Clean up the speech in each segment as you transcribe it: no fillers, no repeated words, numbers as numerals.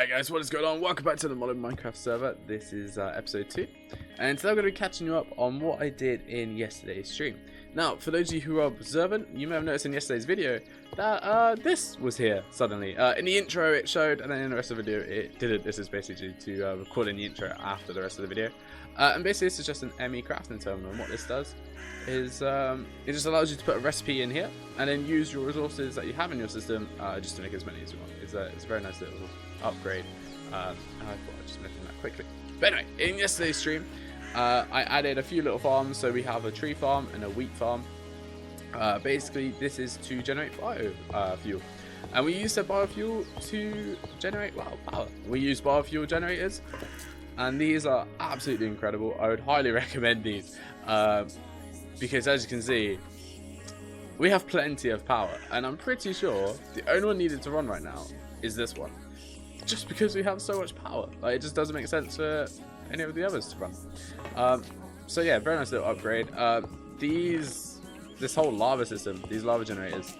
Alright guys, what is going on? Welcome back to the Modern Minecraft server. This is episode 2, and today I'm going to be catching you up on what I did in yesterday's stream. Now, for those of you who are observant, you may have noticed in yesterday's video that this was here suddenly. In the intro it showed, and then in the rest of the video it didn't. This is basically to recording the intro after the rest of the video. And basically this is just an ME crafting terminal, and what this does is it just allows you to put a recipe in here and then use your resources that you have in your system just to make as many as you want. It's a very nice little upgrade, and I thought I'd just mention that quickly. But anyway, in yesterday's stream I added a few little farms. So we have a tree farm and a wheat farm. Basically this is to generate biofuel, and we use the biofuel to generate power. We use biofuel generators, and these are absolutely incredible. I would highly recommend these because as you can see, we have plenty of power, and I'm pretty sure the only one needed to run right now is this one, just because we have so much power. Like, it just doesn't make sense for any of the others to run. So yeah, very nice little upgrade. This whole lava system, these lava generators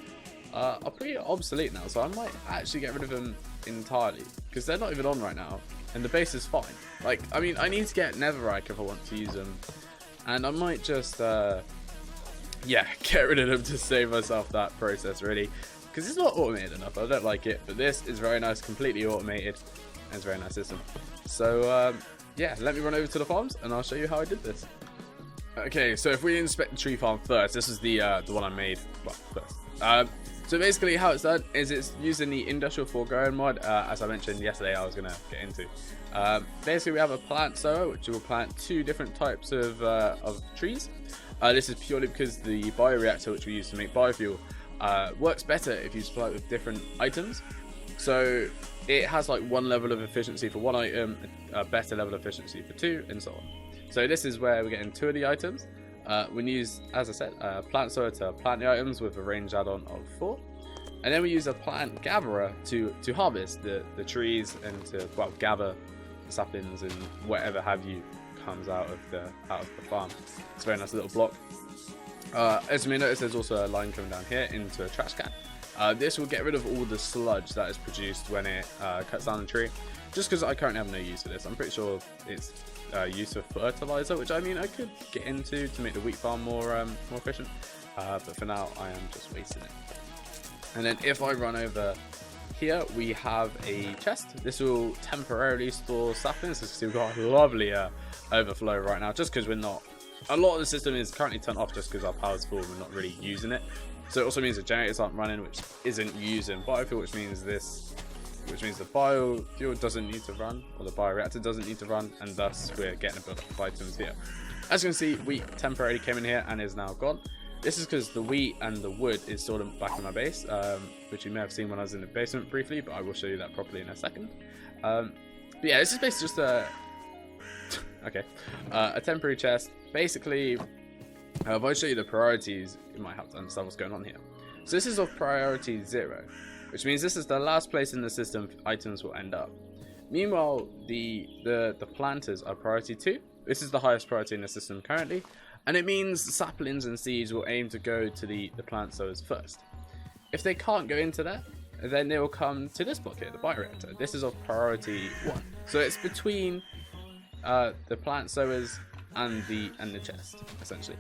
are pretty obsolete now, so I might actually get rid of them entirely because they're not even on right now and the base is fine. Like, I mean, I need to get netherite if I want to use them, and I might just yeah, get rid of them to save myself that process, really, because it's not automated enough. I don't like it, but this is very nice, completely automated, and it's a very nice system. So yeah, let me run over to the farms and I'll show you how I did this. Okay, so if we inspect the tree farm first, this is the one I made first. So basically how it's done is it's using the industrial foregoing mod, as I mentioned yesterday I was going to get into. Basically we have a plant sower, which will plant 2 different types of trees. This is purely because the bioreactor, which we use to make biofuel, works better if you supply it with different items. So it has like one level of efficiency for one item, a better level of efficiency for 2, and so on. So this is where we're getting 2 of the items. We use, as I said, plant sower to plant the items with a range add-on of 4, and then we use a plant gatherer to harvest the trees and to gather saplings and whatever have you comes out of the farm. It's a very nice little block. As you may notice, there's also a line coming down here into a trash can. This will get rid of all the sludge that is produced when it cuts down the tree. Just because I currently have no use for this, I'm pretty sure it's use of fertilizer, which I mean I could get into to make the wheat farm more efficient, but for now I am just wasting it. And then if I run over here, we have a chest. This will temporarily store saplings. As you can see, we've got a lovely overflow right now, just because we're not, a lot of the system is currently turned off just because our power's full and we're not really using it. So it also means the generators aren't running, which isn't using biofuel, which means the biofuel doesn't need to run, or the bioreactor doesn't need to run, and thus we're getting a build-up of items here. As you can see, wheat temporarily came in here and is now gone. This is because the wheat and the wood is stored back in my base, which you may have seen when I was in the basement briefly, but I will show you that properly in a second. But yeah, this is basically just a a temporary chest. Basically, if I show you the priorities, you might have to understand what's going on here. So this is of priority 0, which means this is the last place in the system items will end up. Meanwhile, the planters are priority 2. This is the highest priority in the system currently, and it means saplings and seeds will aim to go to the plant sowers first. If they can't go into there, then they will come to this block here, the bioreactor. This is of priority 1. So it's between the plant sowers and the chest, essentially.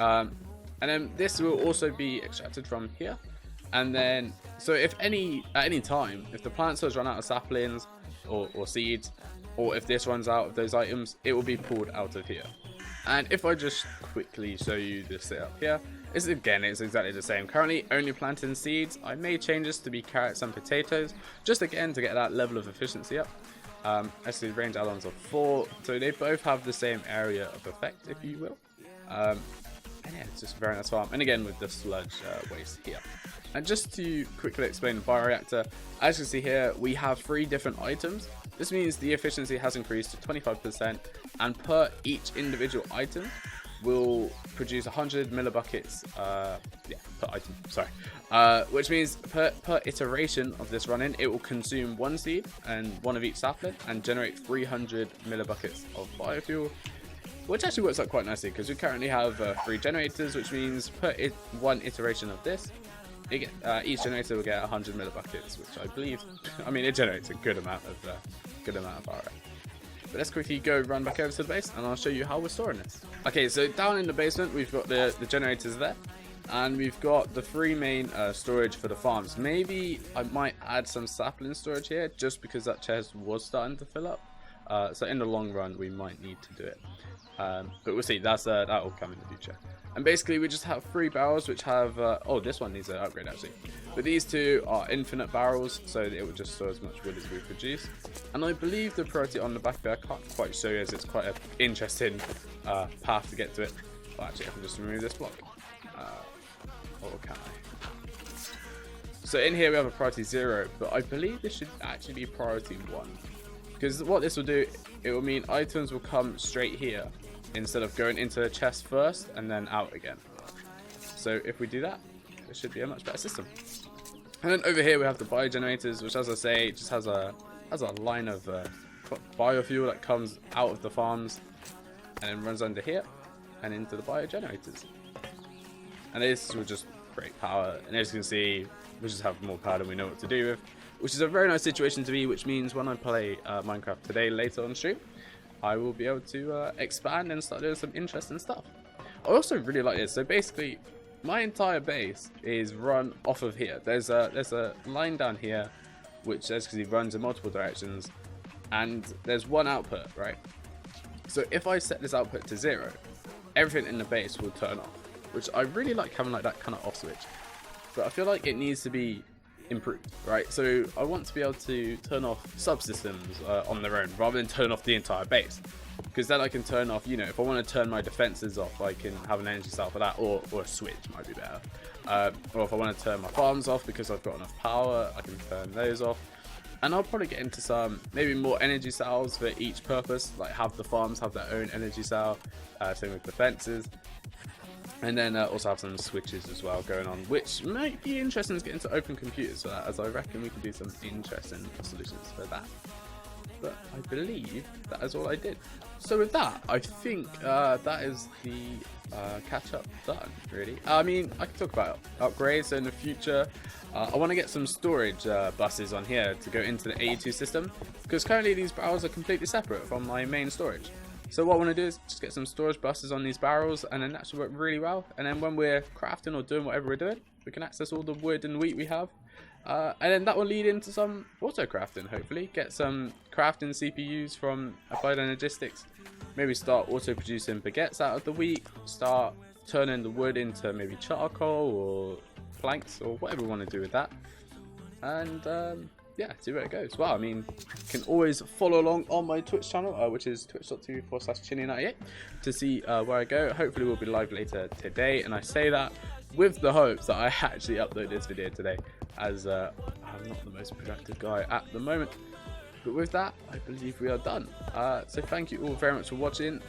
And then this will also be extracted from here. And then, so if at any time, if the plant sowers run out of saplings or seeds, or if this runs out of those items, it will be pulled out of here. And if I just quickly show you the setup here, it's exactly the same. Currently only planting seeds. I made changes to be carrots and potatoes, just again to get that level of efficiency up. Actually, range add-ons of 4, so they both have the same area of effect, if you will. And yeah, it's just a very nice farm. And again, with the sludge waste here. And just to quickly explain the bioreactor, as you can see here, we have 3 different items. This means the efficiency has increased to 25%, and per each individual item will produce 100 millibuckets per item, sorry. Which means per iteration of this run-in, it will consume 1 seed and 1 of each sapling and generate 300 millibuckets of biofuel, which actually works out quite nicely because we currently have 3 generators, which means per 1 iteration of this, each generator will get 100 millibuckets, which I believe, I mean, it generates a good amount of power. But let's quickly go run back over to the base, and I'll show you how we're storing this. Okay, so down in the basement, we've got the generators there, and we've got the 3 main storage for the farms. Maybe I might add some sapling storage here, just because that chest was starting to fill up. So in the long run, we might need to do it. But we'll see. That will come in the future. And basically, we just have 3 barrels, which have oh, this one needs an upgrade actually. But these 2 are infinite barrels, so it will just store as much wood as we produce. And I believe the priority on the back there, I can't quite show you, as it's quite an interesting path to get to it. Well, actually, I can just remove this block. Or can I? So in here we have a priority 0, but I believe this should actually be priority 1. Because what this will do, it will mean items will come straight here, instead of going into the chest first and then out again. So if we do that, it should be a much better system. And then over here we have the bio generators, which, as I say, just has a line of biofuel that comes out of the farms and then runs under here and into the bio generators. And this will just create power, and as you can see, we just have more power than we know what to do with, which is a very nice situation to be, which means when I play Minecraft today later on stream, I will be able to expand and start doing some interesting stuff. I also really like this. So basically, my entire base is run off of here. There's a line down here, which basically runs in multiple directions, and there's one output, right? So if I set this output to 0, everything in the base will turn off, which I really like having like that kind of off switch. But I feel like it needs to be improved, right? So I want to be able to turn off subsystems on their own rather than turn off the entire base, because then I can turn off, you know, if I want to turn my defenses off, I can have an energy cell for that, or a switch might be better. Or if I want to turn my farms off because I've got enough power, I can turn those off. And I'll probably get into some maybe more energy cells for each purpose, like have the farms have their own energy cell, same with defenses. And then also have some switches as well going on, which might be interesting to get into open computers for that, as I reckon we can do some interesting solutions for that. But I believe that is all I did. So with that, I think that is the catch-up done, really. I mean, I can talk about upgrades. So in the future, I want to get some storage buses on here to go into the AE2 system, because currently these barrels are completely separate from my main storage. So what I want to do is just get some storage buses on these barrels, and then that should work really well. And then when we're crafting or doing whatever we're doing, we can access all the wood and wheat we have. And then that will lead into some auto crafting, hopefully. Get some crafting CPUs from Applied Energistics. Maybe start auto producing baguettes out of the wheat. Start turning the wood into maybe charcoal or planks or whatever we want to do with that. And yeah, see where it goes. Well, I mean, you can always follow along on my Twitch channel, which is twitch.tv/Chinny98, to see where I go. Hopefully we'll be live later today, and I say that with the hopes that I actually upload this video today, as I'm not the most productive guy at the moment. But with that, I believe we are done. So thank you all very much for watching.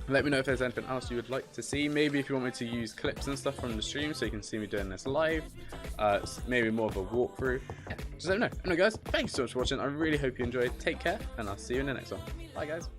Let me know if there's anything else you would like to see. Maybe if you want me to use clips and stuff from the stream so you can see me doing this live. Maybe more of a walkthrough. Yeah, just let me know. Anyway guys, thank you so much for watching. I really hope you enjoyed. Take care, and I'll see you in the next one. Bye guys.